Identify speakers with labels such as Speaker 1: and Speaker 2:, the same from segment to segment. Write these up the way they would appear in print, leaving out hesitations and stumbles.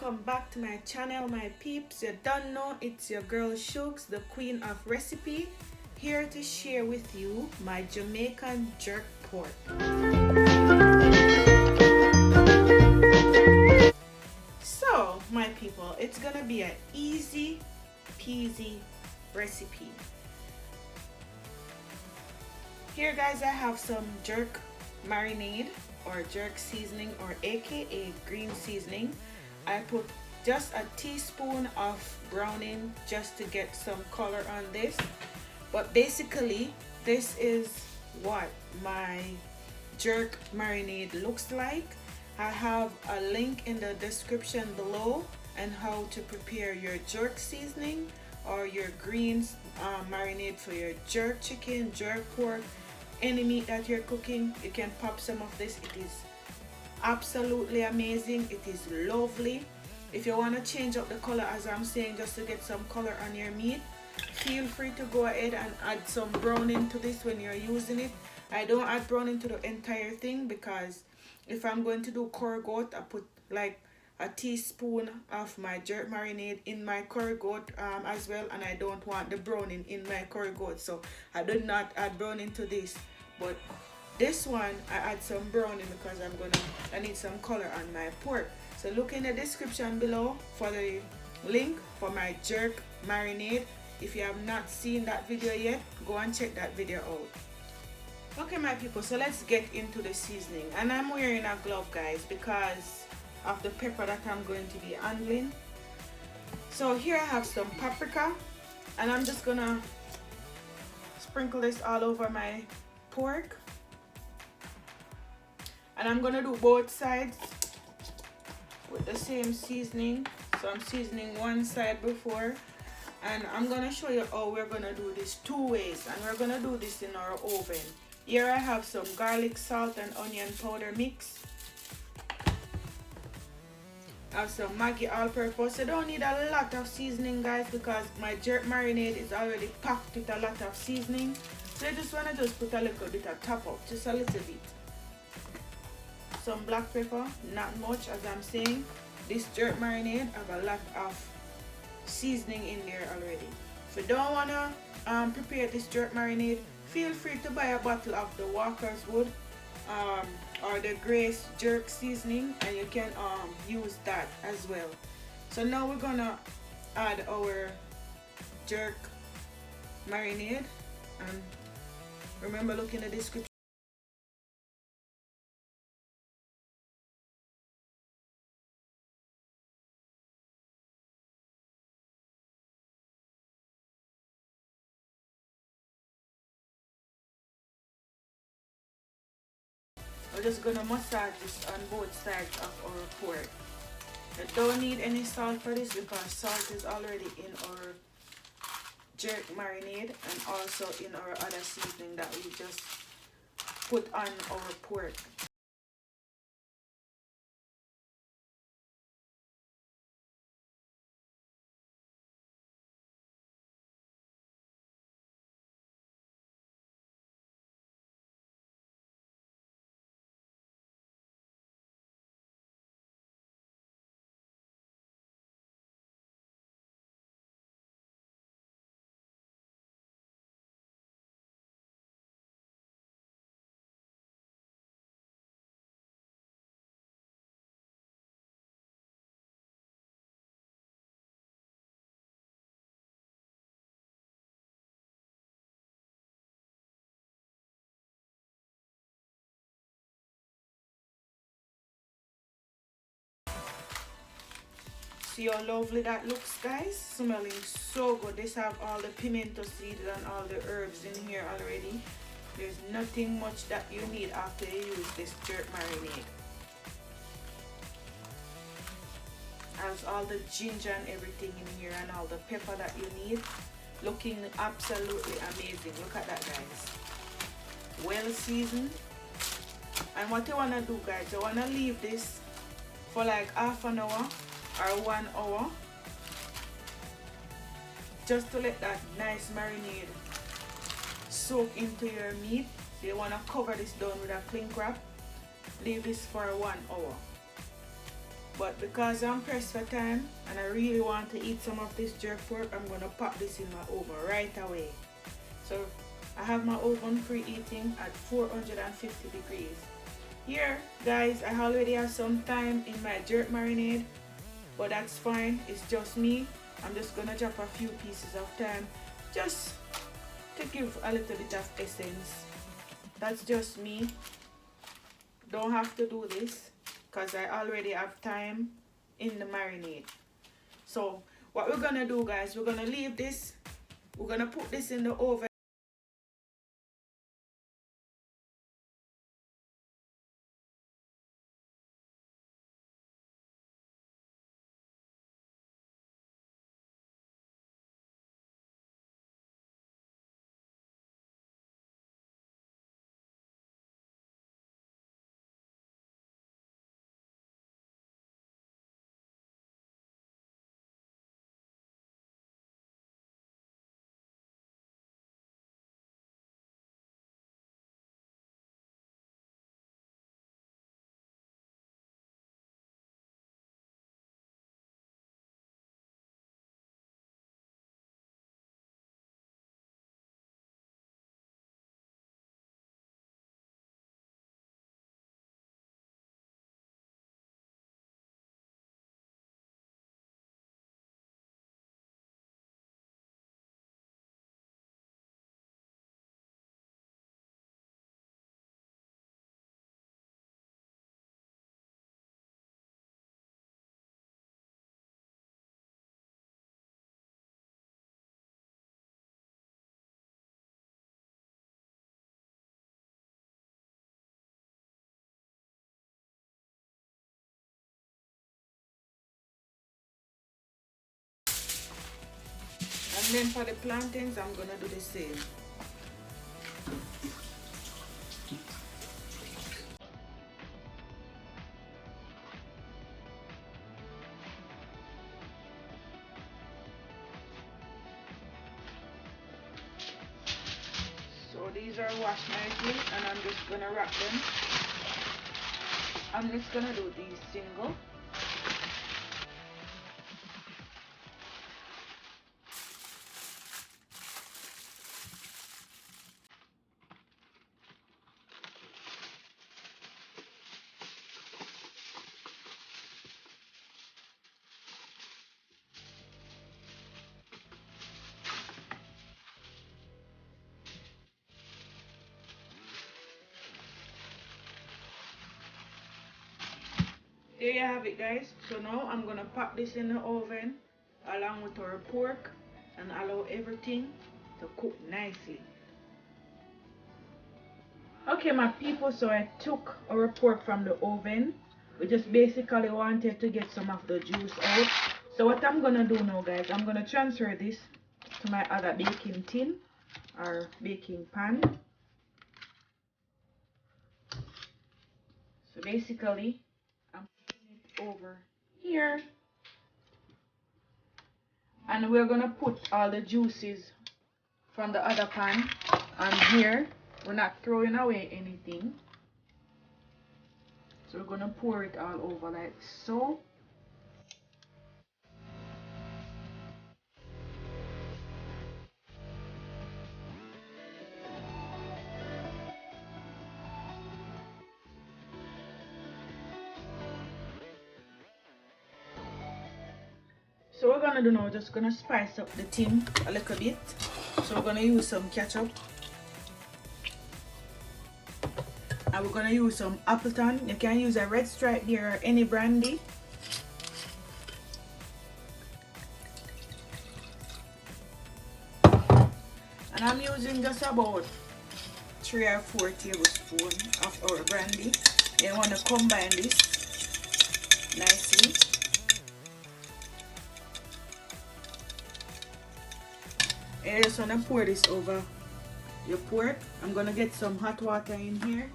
Speaker 1: welcome back to my channel, my peeps. You don't know, it's your girl Shooks, the queen of recipe, here to share with you my Jamaican jerk pork. So my people, it's gonna be an easy peasy recipe. Here guys, I have some jerk marinade or jerk seasoning, or aka green seasoning. I put just a teaspoon of browning just to get some color on this, but basically this is what my jerk marinade looks like. I have a link in the description below and how to prepare your jerk seasoning or your greens marinade for your jerk chicken, jerk pork, any meat that you're cooking. You can pop some of this. It is absolutely amazing. It is lovely. If you want to change up the color, as I'm saying, just to get some color on your meat, feel free to go ahead and add some browning to this when you're using it. I don't add browning to the entire thing because if I'm going to do curry goat, I put like a teaspoon of my jerk marinade in my curry goat as well, and I don't want the browning in my curry goat, so I did not add browning to this. But this one I add some browning because I need some color on my pork. So look in the description below for the link for my jerk marinade. If you have not seen that video yet, go and check that video out. Okay my people, so let's get into the seasoning. And I'm wearing a glove guys because of the pepper that I'm going to be handling. So here I have some paprika, and I'm just gonna sprinkle this all over my pork, and I'm gonna do both sides with the same seasoning. So I'm seasoning one side before, and I'm gonna show you how we're gonna do this two ways, and we're gonna do this in our oven. Here I have some garlic, salt, and onion powder mix. I have some Maggi all-purpose. I don't need a lot of seasoning guys because my jerk marinade is already packed with a lot of seasoning. So I just want to put a little bit of top up, just a little bit. Some black pepper, not much, as I'm saying. This jerk marinade have a lot of seasoning in there already. If you don't want to prepare this jerk marinade, feel free to buy a bottle of the Walker's Wood or the Grace jerk seasoning, and you can use that as well. So now we're gonna add our jerk marinade, and remember, look in the description. We're just gonna massage this on both sides of our pork. You don't need any salt for this because salt is already in our jerk marinade and also in our other seasoning that we just put on our pork. See how lovely that looks guys, smelling so good. This have all the pimento seeds and all the herbs in here already. There's nothing much that you need after you use this jerk marinade. Has all the ginger and everything in here and all the pepper that you need. Looking absolutely amazing. Look at that guys, well seasoned. And what you want to do guys, you want to leave this for like half an hour or 1 hour, just to let that nice marinade soak into your meat. So you want to cover this down with a cling wrap. Leave this for 1 hour. But because I'm pressed for time and I really want to eat some of this jerk pork, I'm gonna pop this in my oven right away. So I have my oven preheating at 450 degrees. Here guys, I already have some time in my jerk marinade, but that's fine, it's just me. I'm just gonna drop a few pieces of thyme just to give a little bit of essence. That's just me. Don't have to do this because I already have thyme in the marinade. So what we're gonna do guys, we're gonna leave this, we're gonna put this in the oven. And then for the plantains, I'm gonna do the same. So these are washed nicely and I'm just gonna wrap them. I'm just gonna do these single. There you have it guys. So now I'm gonna pop this in the oven along with our pork and allow everything to cook nicely. Okay my people, so I took our pork from the oven. We just basically wanted to get some of the juice out. So what I'm gonna do now guys, I'm gonna transfer this to my other baking tin or baking pan. So basically I'm putting it over here and we're gonna put all the juices from the other pan on here. We're not throwing away anything, so we're gonna pour it all over like so. So we're gonna do now, just gonna spice up the tin a little bit. So we're gonna use some ketchup and we're gonna use some Appleton. You can use a Red Stripe there or any brandy. And I'm using just about 3 or 4 tablespoons of our brandy. You want to combine this nicely. And you just want to pour this over your pork. I'm going to get some hot water in here.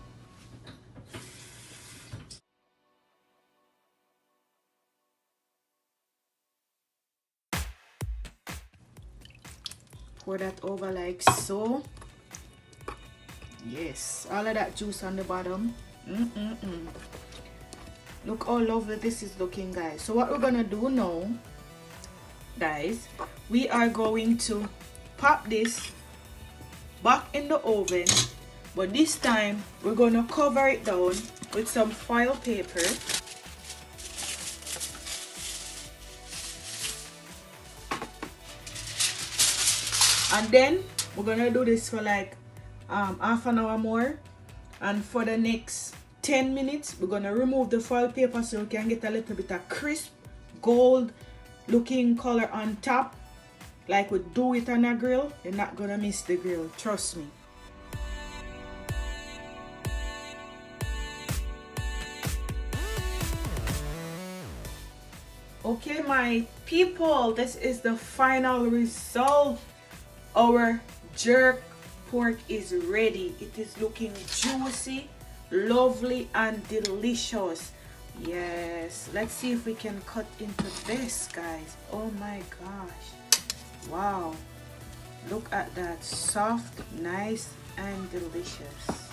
Speaker 1: Pour that over like so. Yes, all of that juice on the bottom. Look how lovely this is looking, guys. So what we're gonna do now, guys, we are going to pop this back in the oven, but this time we're gonna cover it down with some foil paper. And then we're gonna do this for like half an hour more, and for the next 10 minutes we're gonna remove the foil paper so we can get a little bit of crisp gold looking color on top, like we do it on a grill. You're not gonna miss the grill, trust me. Okay, my people, this is the final result. Our jerk pork is ready. It is looking juicy, lovely, and delicious. Yes, let's see if we can cut into this, guys. Oh my gosh, wow, look at that, soft, nice, and delicious.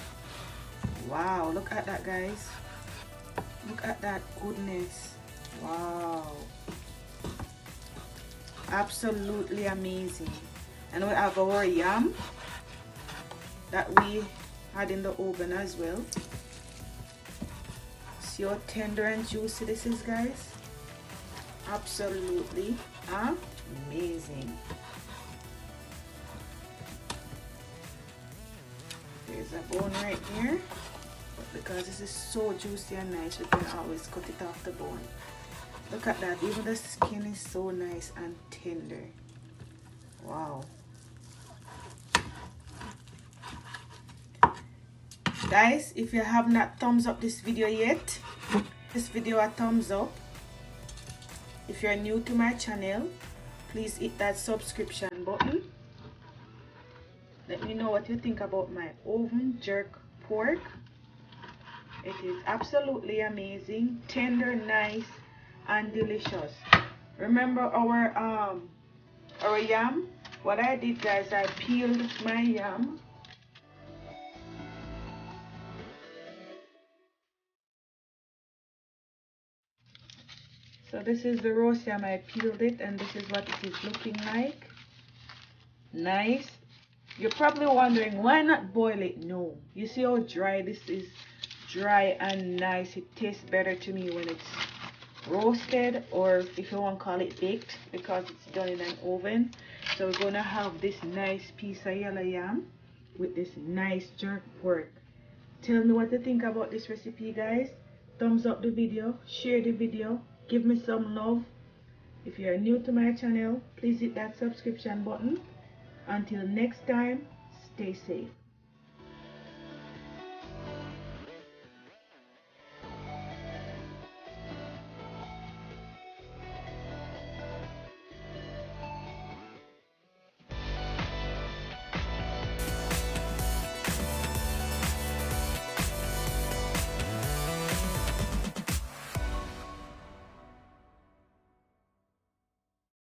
Speaker 1: Wow, look at that, guys. Look at that goodness. Wow, absolutely amazing. And we have our yam that we had in the oven as well. See how tender and juicy this is, guys. Absolutely amazing. There's a bone right there, but because this is so juicy and nice, we can always cut it off the bone. Look at that, even the skin is so nice and tender. Wow. Guys, if you have not thumbs up this video yet, this video a thumbs up. If you're new to my channel, please hit that subscription button. Let me know what you think about my oven jerk pork. It is absolutely amazing, tender, nice, and delicious. Remember our yam? What I did, guys, I peeled my yam. So this is the roast yam, I peeled it, and this is what it is looking like. Nice. You're probably wondering, why not boil it? No. You see how dry this is? Dry and nice. It tastes better to me when it's roasted, or if you want to call it baked, because it's done in an oven. So we're going to have this nice piece of yellow yam with this nice jerk pork. Tell me what you think about this recipe, guys. Thumbs up the video, share the video, give me some love. If you are new to my channel, please hit that subscription button. Until next time, stay safe.